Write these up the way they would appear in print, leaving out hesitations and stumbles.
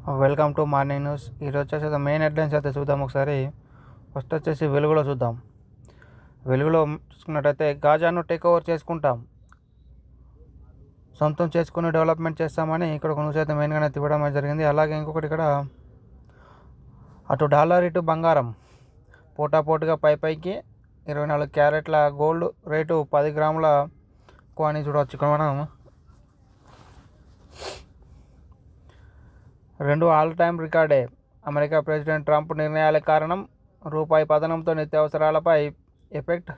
Welcome to morning news. ఈరోజు వచ్చేసి main headlines అయితే చూద్దాం ఒకసారి. ఫస్ట్ వచ్చేసి వెలుగులో చూద్దాం. వెలుగులో చూసుకున్నట్టయితే గాజాను టేక్ ఓవర్ చేసుకుంటాం, సొంతం చేసుకుని డెవలప్మెంట్ చేస్తామని ఇక్కడ ఒక న్యూస్ అయితే మెయిన్గానే ఇవ్వడం జరిగింది. అలాగే ఇంకొకటి ఇక్కడ అటు డాలర్ ఇటు బంగారం పోటాపోటీగా పైకి 24 క్యారెట్ల గోల్డ్ రేటు 10 గ్రాముల అని చూడవచ్చు. ఇక్కడ మనం రెండు ఆల్ టైమ్ రికార్డే. అమెరికా ప్రెసిడెంట్ ట్రంప్ నిర్ణయాల కారణం రూపాయి పతనంతో నిత్యావసరాలపై ఎఫెక్ట్,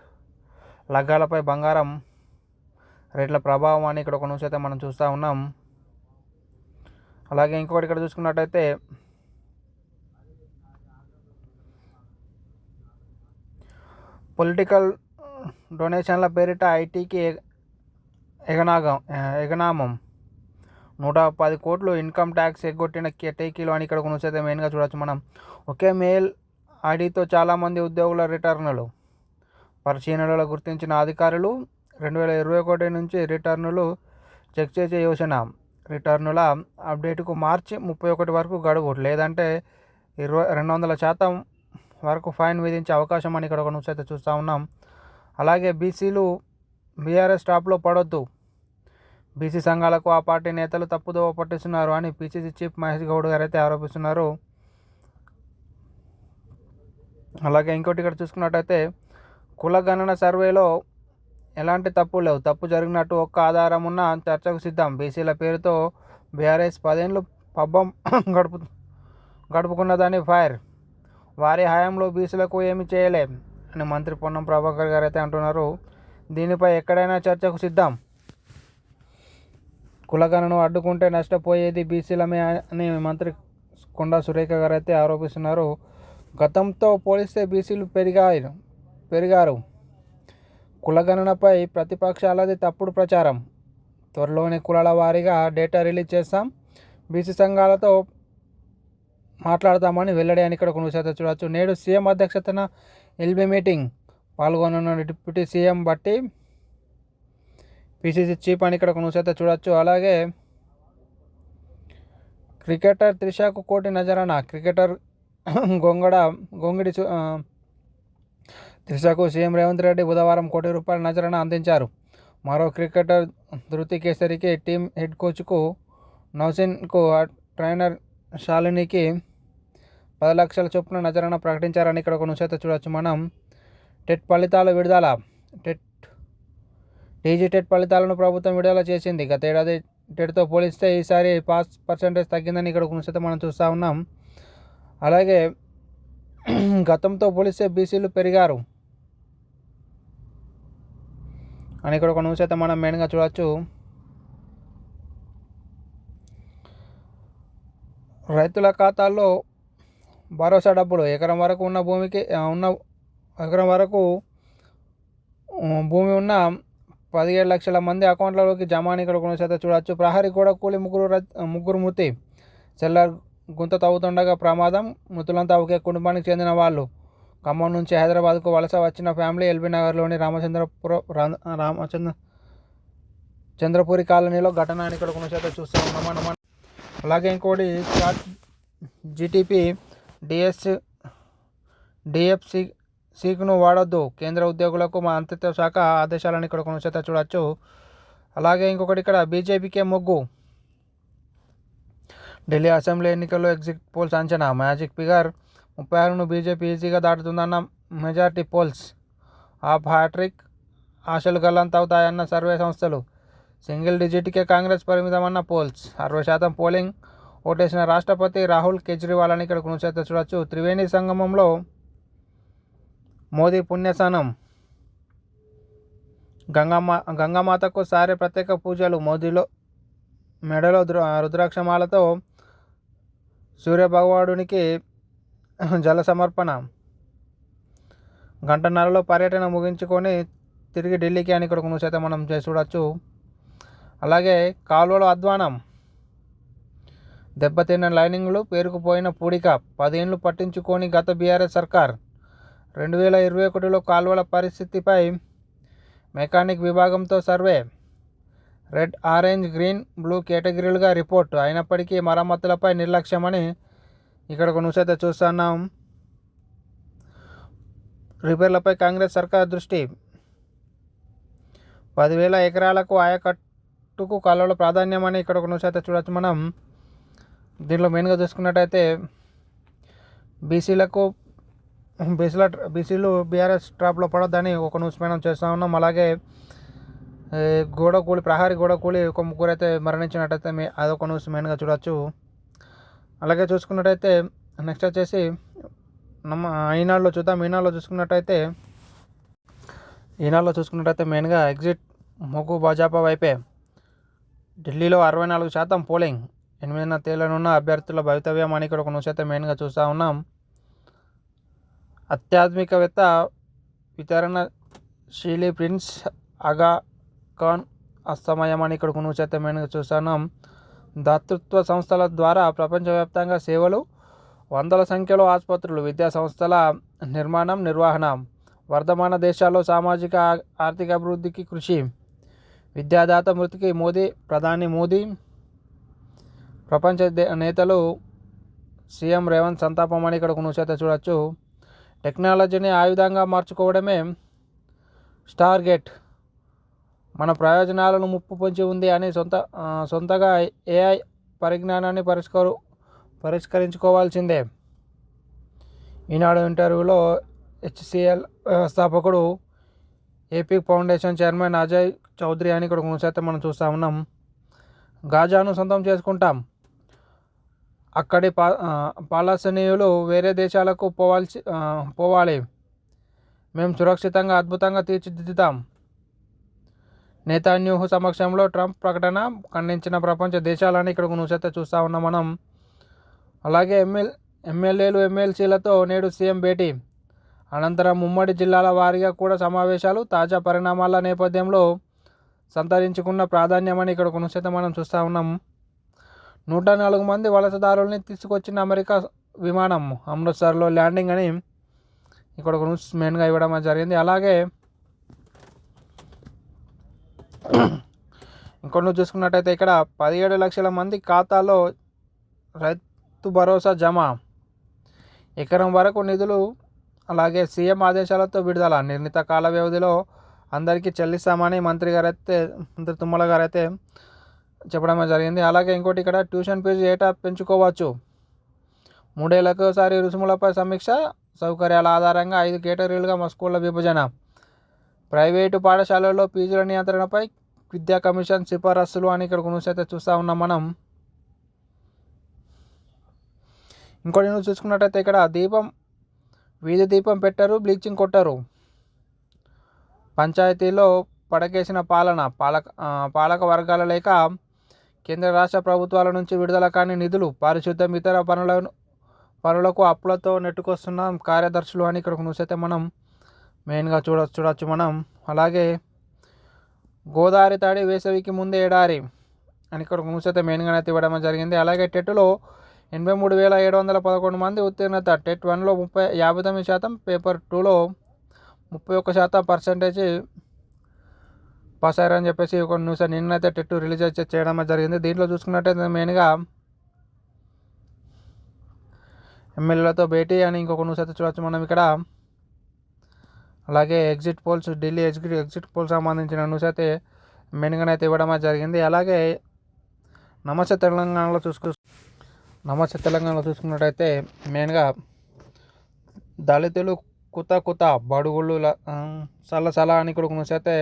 లగ్గాలపై బంగారం రేట్ల ప్రభావం అని ఇక్కడ ఒక న్యూస్ అయితే మనం చూస్తూ ఉన్నాం. అలాగే ఇంకొకటి ఇక్కడ చూసుకున్నట్టయితే పొలిటికల్ డొనేషన్ల పేరిట ఐటీకి ఎగనామం 110 కోట్లు ఇన్కమ్ ట్యాక్స్ ఎగ్గొట్టిన కేటీకీలు అని ఇక్కడ న్యూస్ అయితే మెయిన్గా చూడవచ్చు మనం. ఒకే మెయిల్ ఐడితో చాలామంది ఉద్యోగుల రిటర్నులు పరిశీలనలో గుర్తించిన అధికారులు 2021 నుంచి రిటర్నులు చెక్ చేసే యోచన. రిటర్నుల అప్డేట్కు మార్చి 31 వరకు గడువు, లేదంటే 200% వరకు ఫైన్ విధించే అవకాశం అని ఇక్కడ ఒక న్యూస్ అయితే చూస్తూ ఉన్నాం. అలాగే బీసీలు బీఆర్ఎస్ టాప్లో పడొద్దు, బీసీ సంఘాలకు ఆ పార్టీ నేతలు తప్పుదోవ పట్టిస్తున్నారు అని పిసిసి చీఫ్ మహేష్ గౌడ్ గారు అయితే ఆరోపిస్తున్నారు. అలాగే ఇంకోటి ఇక్కడ చూసుకున్నట్టయితే కులగణన సర్వేలో ఎలాంటి తప్పు లేవు, తప్పు జరిగినట్టు ఒక్క ఆధారం ఉన్న చర్చకు సిద్ధం. బీసీల పేరుతో బీఆర్ఎస్ 10 ఏళ్ళు పబ్బం గడుపుకున్నదని ఫైర్. వారి హయాంలో బీసీలకు ఏమి చేయలే అని మంత్రి పొన్నం ప్రభాకర్ గారు అయితే అంటున్నారు. దీనిపై ఎక్కడైనా చర్చకు సిద్ధం. కులగణను అడ్డుకుంటే నష్టపోయేది బీసీలమే అని మంత్రి కొండా సురేఖ గారు అయితే ఆరోపిస్తున్నారు. గతంతో పోలిస్తే బీసీలు పెరిగారు. కులగణనపై ప్రతిపక్షాలది తప్పుడు ప్రచారం. త్వరలోనే కులాల వారీగా డేటా రిలీజ్ చేస్తాం, బీసీ సంఘాలతో మాట్లాడతామని వెల్లడి అని ఇక్కడ కొన్ని శాతం చూడవచ్చు. నేడు సీఎం అధ్యక్షతన ఎల్బీ మీటింగ్ పాల్గొన్న డిప్యూటీ సీఎం బట్టి పిసిసి చీఫ్ అని ఇక్కడ న్యూస్ అయితే చూడవచ్చు. అలాగే క్రికెటర్ త్రిషకు కోటి నజరానా. క్రికెటర్ గొంగిడి త్రిషకు సీఎం రేవంత్ రెడ్డి బుధవారం ₹1 కోటి నజరానా అందించారు. మరో క్రికెటర్ ధృతి కేసరికి, టీం హెడ్ కోచ్కు నౌసిన్కు, ట్రైనర్ శాలినికి 10 లక్షల చొప్పున నజరానా ప్రకటించారని ఇక్కడ ఒక న్యూస్ అయితే చూడవచ్చు మనం. టెట్ ఫలితాల విడుదల. టీజీ టెట్ ఫలితాలను ప్రభుత్వం విడుదల చేసింది. గత ఏడాది టెట్తో పోలిస్తే ఈసారి పాస్ పర్సెంటేజ్ తగ్గిందని ఇక్కడ ఒక మనం చూస్తూ ఉన్నాం. అలాగే గతంతో పోలిస్తే బీసీలు పెరిగారు అని ఇక్కడ ఒక న్యూస్ అయితే మనం మెయిన్గా చూడవచ్చు. రైతుల ఖాతాల్లో భరోసా డబ్బులు. ఎకరం వరకు భూమి ఉన్న 17 లక్షల మంది అకౌంట్లలోకి జమ అని ఇక్కడ కొన్ని శాతం చూడవచ్చు. ప్రహరీ కూడా కూలి ముగ్గురు మృతి. సెల్లర్ గుంత తవ్వుతుండగా ప్రమాదం. మృతులంతా ఒకే కుటుంబానికి చెందిన వాళ్ళు. ఖమ్మం నుంచి హైదరాబాద్కు వలస వచ్చిన ఫ్యామిలీ ఎల్బీ నగర్లోని చంద్రపురి కాలనీలో ఘటన అని ఇక్కడ కొన్ని శాతం చూస్తూ ఉన్నాం. అలాగే ఇంకోటి చాట్ జీటీపీ డిఎఫ్సిను వాడొద్దు, కేంద్ర ఉద్యోగులకు మంత్రిత్వ శాఖ ఆదేశాలను ఇక్కడ కొనసాగుతా చూడవచ్చు. అలాగే ఇంకొకటి ఇక్కడ బీజేపీకే మొగ్గు. ఢిల్లీ అసెంబ్లీ ఎన్నికల్లో ఎగ్జిట్ పోల్స్ అంచనా. మ్యాజిక్ ఫిగర్ 36ను బీజేపీ ఈజీగా దాటుతుందన్న మెజార్టీ పోల్స్. ఆప్ హ్యాట్రిక్ ఆశలు గల్లంతవుతాయన్న సర్వే సంస్థలు. సింగిల్ డిజిట్కే కాంగ్రెస్ పరిమితమన్న పోల్స్. 60% పోలింగ్ ఓటేసిన రాష్ట్రపతి రాహుల్ కేజ్రీవాల్ అని ఇక్కడ కొనసాగుతా చూడవచ్చు. త్రివేణి సంగమంలో మోదీ పుణ్యస్నానం. గంగామాతకు సారే ప్రత్యేక పూజలు. మోదీలో మెడలో రుద్రాక్షమాలతో సూర్యభగవానుడికి జల సమర్పణ. గంటన్నరలో పర్యటన ముగించుకొని తిరిగి ఢిల్లీకి అని ఇక్కడ న్యూస్ అయితే మనం చూడవచ్చు. అలాగే కాలువలో అధ్వానం. దెబ్బతిన్న లైనింగ్లు, పేరుకుపోయిన పూడిక. 10 ఏళ్ళు పట్టించుకొని గత బీఆర్ఎస్ సర్కార్. 2021లో కాలువల పరిస్థితిపై మెకానిక్ విభాగంతో survey. Red, orange, green, blue కేటగిరీలుగా రిపోర్టు అయినప్పటికీ మరమ్మతులపై నిర్లక్ష్యమని ఇక్కడ ఒక న్యూస్ అయితే చూస్తున్నాం. రిపేర్లపై కాంగ్రెస్ సర్కార్ దృష్టి. 10,000 ఎకరాలకు ఆయకట్టుకు కాలువల ప్రాధాన్యమని ఇక్కడ ఒక న్యూస్ అయితే చూడొచ్చు మనం. దీనిలో మెయిన్గా చూసుకున్నట్టయితే బీసీలు బీఆర్ఎస్ ట్రాప్లో పడొద్దని ఒక న్యూస్ మనం చేస్తూ ఉన్నాం. అలాగే ప్రహారీ గోడ కూలి ఒక ముగ్గురు అయితే మరణించినట్టయితే అదొక న్యూస్ మెయిన్గా చూడొచ్చు. అలాగే చూసుకున్నట్టయితే నెక్స్ట్ వచ్చేసి ఈనాడులో చూద్దాం. ఈనాడులో చూసుకున్నట్టయితే మెయిన్గా ఎగ్జిట్ మొగ్గు భాజపా వైపే. ఢిల్లీలో 64% పోలింగ్, 8న తేలనున్న అభ్యర్థుల భవితవ్యం అని ఇక్కడ ఒక న్యూస్ అయితే మెయిన్గా చూస్తూ ఉన్నాం. ఆధ్యాత్మికవేత్త వితరణశీలి ప్రిన్స్ ఆగా ఖాన్ అస్తమయం అని ఇక్కడ ఒక న్యూస్ అయితే మెయిన్గా చూస్తున్నాం. దాతృత్వ సంస్థల ద్వారా ప్రపంచవ్యాప్తంగా సేవలు, వందల సంఖ్యలో ఆసుపత్రులు, విద్యా సంస్థల నిర్వహణ, వర్ధమాన దేశాల్లో సామాజిక ఆర్థిక అభివృద్ధికి కృషి, విద్యాదాత మృతికి ప్రధాని మోదీ, ప్రపంచ నేతలు సీఎం రేవంత్ సంతాపం అని ఇక్కడ ఒక న్యూస్ అయితే చూడొచ్చు. టెక్నాలజీని ఆయుధంగా మార్చుకోవడమే స్టార్గేట్, మన ప్రయోజనాలను ముప్పు పొంచి ఉంది అని సొంతగా ఏఐ పరిజ్ఞానాన్ని పరిష్కరించుకోవాల్సిందే. ఈనాడు ఇంటర్వ్యూలో హెచ్సిఎల్ వ్యవస్థాపకుడు, AP foundation chairman Ajay Chaudhary అని ఇక్కడ న్యూస్ అయితే మనం చూస్తూ ఉన్నాం. గాజాను సొంతం చేసుకుంటాం, అక్కడి పాలస్తీనియులు వేరే దేశాలకు పోవాలి, మేము సురక్షితంగా అద్భుతంగా తీర్చిదిద్దుతాం. నెతన్యాహు సమక్షంలో ట్రంప్ ప్రకటన ఖండించిన ప్రపంచ దేశాలని ఇక్కడ న్యూస్ అయితే చూస్తూ ఉన్నాం మనం. అలాగే ఎమ్మెల్యేలు ఎమ్మెల్సీలతో నేడు సీఎం భేటీ, అనంతరం ఉమ్మడి జిల్లాల వారీగా కూడా సమావేశాలు, తాజా పరిణామాల నేపథ్యంలో సంతరించుకున్న ప్రాధాన్యమని ఇక్కడ ఒక న్యూస్ అయితే మనం చూస్తూ ఉన్నాం. 104 మంది వలసదారుల్ని తీసుకొచ్చిన అమెరికా విమానం అమృత్సర్లో ల్యాండింగ్ అని ఇక్కడ ఒక న్యూస్ మెయిన్గా ఇవ్వడం జరిగింది. అలాగే ఇంకొన్ని చూసుకున్నట్టయితే ఇక్కడ 17 లక్షల మంది ఖాతాలో రైతు భరోసా జమ, ఎకరం వరకు నిధులు, అలాగే సీఎం ఆదేశాలతో విడుదల, నిర్ణీత కాల వ్యవధిలో అందరికీ చెల్లిస్తామని మంత్రి తుమ్మల గారు అయితే చెప్పడం జరిగింది. అలాగే ఇంకోటి ఇక్కడ ట్యూషన్ ఫీజు ఏటా పెంచుకోవచ్చు, 3 ఏళ్లకు ఒకసారి రుసుములపై సమీక్ష, సౌకర్యాల ఆధారంగా 5 కేటగిరీలుగా స్కూళ్ల విభజన, ప్రైవేటు పాఠశాలల్లో ఫీజుల నియంత్రణపై విద్యా కమిషన్ సిఫారసులు అని ఇక్కడ న్యూస్ అయితే చూస్తూ ఉన్నాం మనం. ఇంకోటి న్యూస్ చూసుకున్నట్టయితే ఇక్కడ వీధి దీపం పెట్టరు, బ్లీచింగ్ కొట్టరు, పంచాయతీలో పడకేసిన పాలక వర్గాల లేక కేంద్ర రాష్ట్ర ప్రభుత్వాల నుంచి విడుదల కాని నిధులు, పారిశుద్ధ్యం, ఇతర పనులకు అప్పులతో నెట్టుకొస్తున్న కార్యదర్శులు అని ఇక్కడ న్యూస్ అయితే మనం మెయిన్గా చూడొచ్చు మనం. అలాగే గోదావరి తడి, వేసవికి ముందే ఎడారి అని ఇక్కడ న్యూస్ అయితే మెయిన్గా అయితే ఇవ్వడం జరిగింది. అలాగే టెట్లో 83,711 మంది ఉత్తీర్ణత, టెట్ 1లో 59%, పేపర్ 2లో 31% పాస్ అయ్యారని చెప్పేసి ఒక న్యూస్ నిన్నైతే టెట్ రిలీజ్ చేయడం జరిగింది. దీంట్లో చూసుకున్నట్టయితే మెయిన్గా ఎమ్మెల్యేలతో భేటీ అని ఇంకొక న్యూస్ అయితే చూడవచ్చు మనం ఇక్కడ. అలాగే exit polls, Delhi exit polls సంబంధించిన న్యూస్ అయితే మెయిన్గా అయితే ఇవ్వడం జరిగింది. అలాగే నమస్తే తెలంగాణలో చూసుకున్నట్టయితే మెయిన్గా దళితులు కుత బడుగులు సల అని ఇక్కడ ఒక న్యూస్ అయితే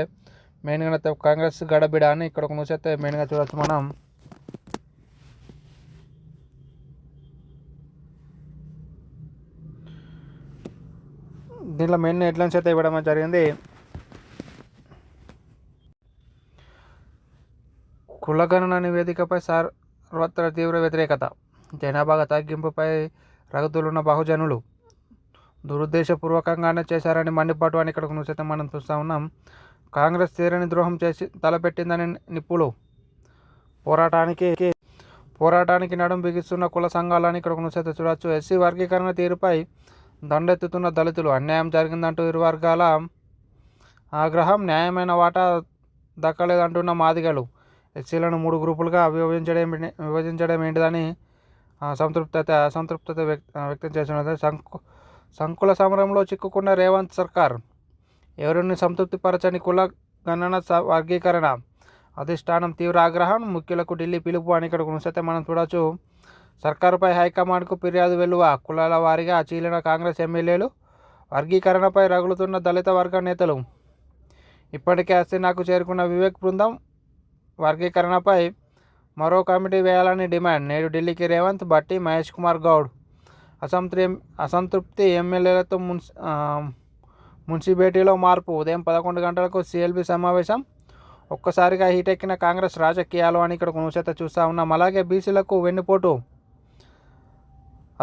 మెయిన్గా అయితే కాంగ్రెస్ గడబిడ అని ఇక్కడ ఒక న్యూస్ అయితే మెయిన్గా చూడవచ్చు మనం. దీంట్లో మెయిన్ హెడ్లైన్స్ అయితే ఇవ్వడం జరిగింది. కులగణన నివేదికపై సర్వత్రా తీవ్ర వ్యతిరేకత, జనాభా తగ్గింపుపై రగతులున్న బహుజనులు దురుద్దేశపూర్వకంగానే చేశారని మండిపాటు అని ఇక్కడ న్యూస్ అయితే మనం చూస్తూ ఉన్నాం. కాంగ్రెస్ తీరని ద్రోహం చేసి తలపెట్టిందని నిప్పులు, పోరాటానికి నడుం బిగిస్తున్న కుల సంఘాలని ఇక్కడ న్యూస్ అయితే చూడవచ్చు. ఎస్సీ వర్గీకరణ తీరుపై దండెత్తుతున్న దళితులు, అన్యాయం జరిగిందంటూ ఇరు వర్గాల ఆగ్రహం, న్యాయమైన వాటా దక్కలేదంటున్న మాదిగలు, ఎస్సీలను 3 గ్రూపులుగా విభజించడం ఏంటిదని అసంతృప్తత వ్యక్తం చేస్తున్నది. సంకుల సమరంలో చిక్కుకున్న రేవంత్ సర్కార్, ఎవరిని సంతృప్తిపరచని కుల గణన వర్గీకరణ, అధిష్టానం తీవ్ర ఆగ్రహం, ముఖ్యులకు ఢిల్లీ పిలుపు అని ఇక్కడ కొనసాగితే మనం చూడవచ్చు. సర్కారుపై హైకమాండ్కు ఫిర్యాదు వెలువ, కులాల వారీగా చీలిన కాంగ్రెస్ ఎమ్మెల్యేలు, వర్గీకరణపై రగులుతున్న దళిత వర్గ నేతలు. ఇప్పటికే హస్తీనాకు చేరుకున్న వివేక్ బృందం వర్గీకరణపై మరో కమిటీ వేయాలని డిమాండ్. నేడు ఢిల్లీకి రేవంత్, భట్టి, మహేష్ కుమార్ గౌడ్. అసంతృప్తి ఎమ్మెల్యేలతో మున్సిపేటీలో మార్పు. ఉదయం 11 గంటలకు సిఎల్బి సమావేశం. ఒక్కసారిగా హీటెక్కిన కాంగ్రెస్ రాజకీయాలు అని ఇక్కడ కొనసాగితే చూస్తూ ఉన్నాం. అలాగే బీసీలకు వెన్నుపోటు,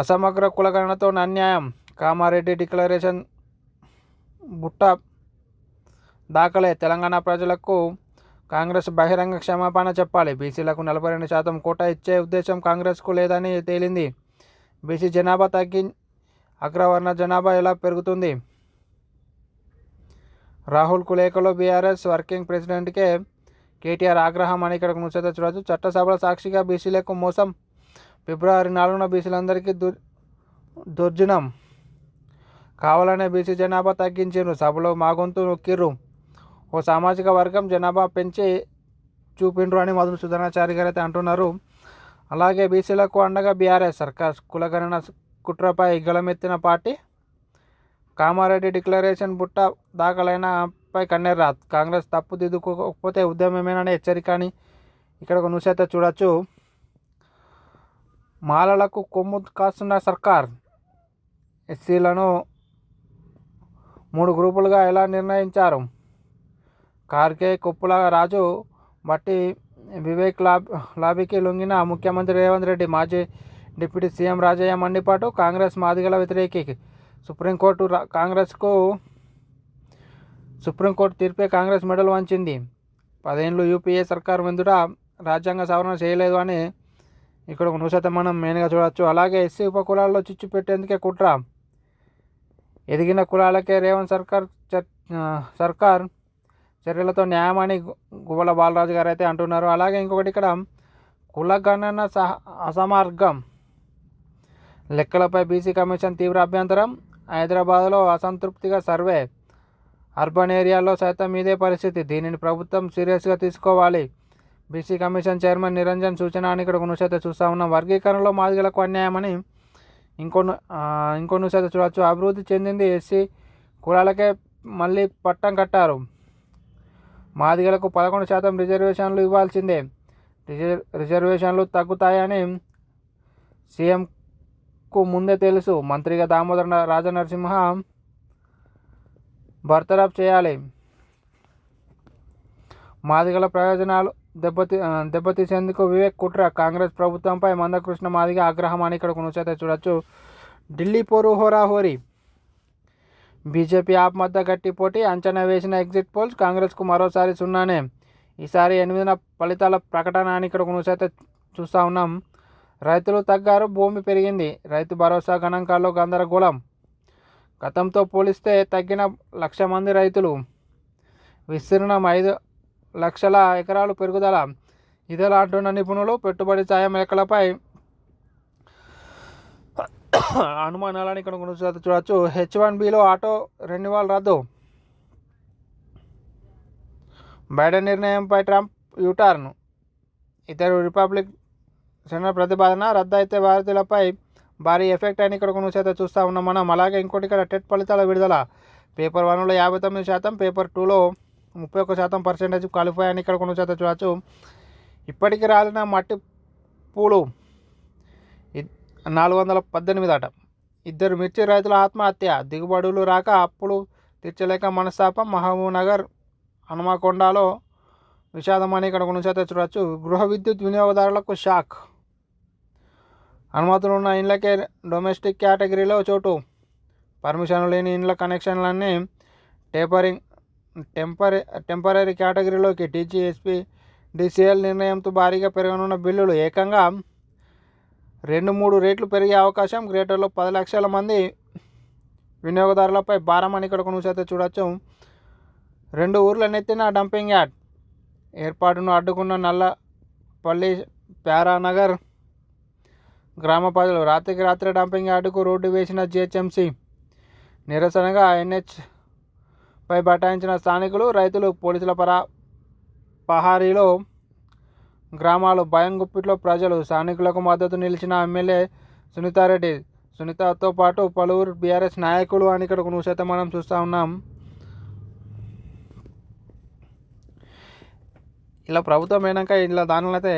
అసమగ్ర కులగణనతో అన్యాయం, కామారెడ్డి డిక్లరేషన్ బుట్ట దాఖలే, తెలంగాణ ప్రజలకు కాంగ్రెస్ బహిరంగ క్షమాపణ చెప్పాలి. బీసీలకు 42% కోటా ఇచ్చే ఉద్దేశం కాంగ్రెస్కు లేదని తేలింది. బీసీ జనాభా తగ్గి అగ్రవర్ణ జనాభా ఎలా పెరుగుతుంది? రాహుల్కు లేఖలో బీఆర్ఎస్ వర్కింగ్ ప్రెసిడెంట్కే కేటీఆర్ ఆగ్రహం అని ఇక్కడ ముచ్చట చూడవచ్చు. చట్టసభల సాక్షిగా బీసీలకు మోసం. ఫిబ్రవరి 4న బీసీలందరికీ దుర్జనం. కావాలనే బీసీ జనాభా తగ్గించారు. సభలో మా గొంతు నొక్కిర్రు. ఓ సామాజిక వర్గం జనాభా పెంచి చూపిండ్రు అని మధు సుధనాచారి గారు అయితే అంటున్నారు. అలాగే బీసీలకు అండగా బీఆర్ఎస్ సర్కార్ కులగణన కుట్రపై గలమెత్తిన పార్టీ. కామారెడ్డి డిక్లరేషన్ బుట్ట దాఖలైనపై కన్నెర్రాత్. కాంగ్రెస్ తప్పు దిద్దుకోకపోతే ఉద్యమమేననే హెచ్చరిక అని ఇక్కడ ఒక న్యూస్ అయితే చూడొచ్చు. మాలలకు కొమ్ము కాస్తున్న సర్కార్, ఎస్సీలను 3 గ్రూపులుగా ఎలా నిర్ణయించారు? కార్కే, కొప్పుల రాజు, బట్టి, వివేక్ లాబీకి లొంగిన ముఖ్యమంత్రి రేవంత్ రెడ్డి. మాజీ డిప్యూటీ సీఎం రాజయ్య మండిపాటు. కాంగ్రెస్ మాదిగల వ్యతిరేకి. సుప్రీంకోర్టు తీర్పే కాంగ్రెస్ మెడలు వంచింది. 10 ఏళ్ళు యూపీఏ సర్కారు ముందుట రాజ్యాంగ సవరణ చేయలేదు అని ఇక్కడ ఒక న్యూస్ అయితే మనం మెయిన్గా చూడవచ్చు. అలాగే ఎస్సీ ఉపకులాల్లో చిచ్చు పెట్టేందుకే కుట్ర. ఎదిగిన కులాలకే రేవంత్ సర్కార్ చర్యలతో న్యాయమని గువ్వల బాలరాజు గారు అయితే అంటున్నారు. అలాగే ఇంకొకటి ఇక్కడ కులగణన అసమర్గం లెక్కలపై బీసీ కమిషన్ తీవ్ర అభ్యంతరం. హైదరాబాద్లో అసంతృప్తిగా సర్వే. అర్బన్ ఏరియాలో సైతం ఇదే పరిస్థితి. దీనిని ప్రభుత్వం సీరియస్గా తీసుకోవాలి. బీసీ కమిషన్ చైర్మన్ నిరంజన్ సూచన అని ఇక్కడ న్యూస్ అయితే చూస్తూ ఉన్నాం. వర్గీకరణలో మాదిగలకు అన్యాయమని ఇంకో న్యూస్ అయితే చూడవచ్చు. అభివృద్ధి చెందింది ఎస్సీ కులాలకే మళ్ళీ పట్టం కట్టారు. మాదిగలకు 11% రిజర్వేషన్లు ఇవ్వాల్సిందే. రిజర్వేషన్లు తగ్గుతాయని సీఎంకు ముందే తెలుసు. మంత్రిగా దామోదర రాజనరసింహ బర్తరఫ్ చేయాలి. మాదిగల ప్రయోజనాలు దెబ్బతీసేందుకు వివేక్ కుట్ర. కాంగ్రెస్ ప్రభుత్వంపై మందకృష్ణ మాదిగ ఆగ్రహం అని ఇక్కడ కొనసాగితే చూడొచ్చు. ఢిల్లీ పోరు హోరాహోరీ. బీజేపీ ఆప్ మధ్య గట్టి పోటీ. అంచనా వేసిన ఎగ్జిట్ పోల్స్ కాంగ్రెస్కు మరోసారి 0నే. ఈసారి 8న ఫలితాల ప్రకటన అని ఇక్కడ కొనసాగితే చూస్తూ ఉన్నాం. రైతులు తగ్గారు, భూమి పెరిగింది. రైతు భరోసా గణాంకాల్లో గందరగోళం. గతంతో పోలిస్తే తగ్గిన 1,00,000 మంది రైతులు. విస్తీర్ణం 5 లక్షల ఎకరాలు పెరుగుదల. ఇదేలా అంటున్న నిపుణులు. పెట్టుబడి సాయం లెక్కలపై అనుమానాలని ఇక్కడ చూడవచ్చు. H1Bలో ఆటో రెన్యువల్ రద్దు. బైడెన్ నిర్ణయంపై ట్రంప్ యూటర్న్. ఇతరు రిపబ్లిక్ సెనర్ ప్రతిపాదన రద్దు అయితే భారతీయులపై భారీ ఎఫెక్ట్ అని ఇక్కడ కొనసాగితే చూస్తూ ఉన్నాం మనం. అలాగే ఇంకోటి ఇక్కడ టెట్ ఫలితాల విడుదల. పేపర్ 1లో 59%, పేపర్ 2లో 31% క్వాలిఫై అని ఇక్కడ కొనసాగితే చూడవచ్చు. ఇప్పటికీ రాలిన మట్టి పూలు 418 అట. 2 మిర్చి రైతుల ఆత్మహత్య. దిగుబడులు రాక అప్పులు తీర్చలేక మనస్తాపం. మహబూబ్నగర్, హనుమకొండలో విషాదం అని ఇక్కడ కొనసాగితే చూడవచ్చు. గృహ విద్యుత్ వినియోగదారులకు షాక్. అనుమతులు ఉన్న ఇండ్లకే డొమెస్టిక్ కేటగిరీలో చోటు. పర్మిషన్ లేని ఇండ్ల కనెక్షన్లన్నీ టెంపరీ కేటగిరీలోకి. టీజీఎస్పీ డిసిఎల్ నిర్ణయంతో భారీగా పెరగనున్న బిల్లులు. ఏకంగా 2-3 రేట్లు పెరిగే అవకాశం. గ్రేటర్లో 10 లక్షల మంది వినియోగదారులపై భారం అని ఇక్కడ కొనసాగితే చూడవచ్చు. 2 ఊర్ల నెత్తిన డంపింగ్ యార్డ్. ఏర్పాటును అడ్డుకున్న నల్లపల్లి ప్యారానగర్ గ్రామ ప్రజలు. రాత్రికి రాత్రే డంపింగ్ యార్డుకు రోడ్డు వేసిన జిహెచ్ఎంసీ. నిరసనగా NH పై బటాయించిన స్థానికులు, రైతులు. పోలీసుల పహారీలో గ్రామాలు, భయం గుప్పిట్లో ప్రజలు. స్థానికులకు మద్దతు నిలిచిన ఎమ్మెల్యే సునీతారెడ్డి. సునీతతో పాటు పలువురు బీఆర్ఎస్ నాయకులు అని ఇక్కడ న్యూస్ అయితే మనం చూస్తూ ఉన్నాం. ఇలా ప్రభుత్వం అయినాక ఇలా దానిలో అయితే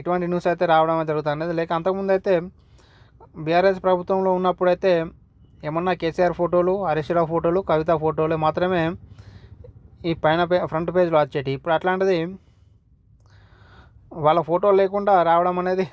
ఇటువంటి న్యూస్ అయితే రావడం జరుగుతుంది. లేక అంతకుముందు అయితే బీఆర్ఎస్ ప్రభుత్వంలో ఉన్నప్పుడైతే ఏమన్నా కేసీఆర్ ఫోటోలు, హరీష్ రావు ఫోటోలు, కవిత ఫోటోలు మాత్రమే ఈ పైన ఫ్రంట్ పేజ్లో వచ్చేటి. ఇప్పుడు అట్లాంటిది వాళ్ళ ఫోటో లేకుండా రావడం అనేది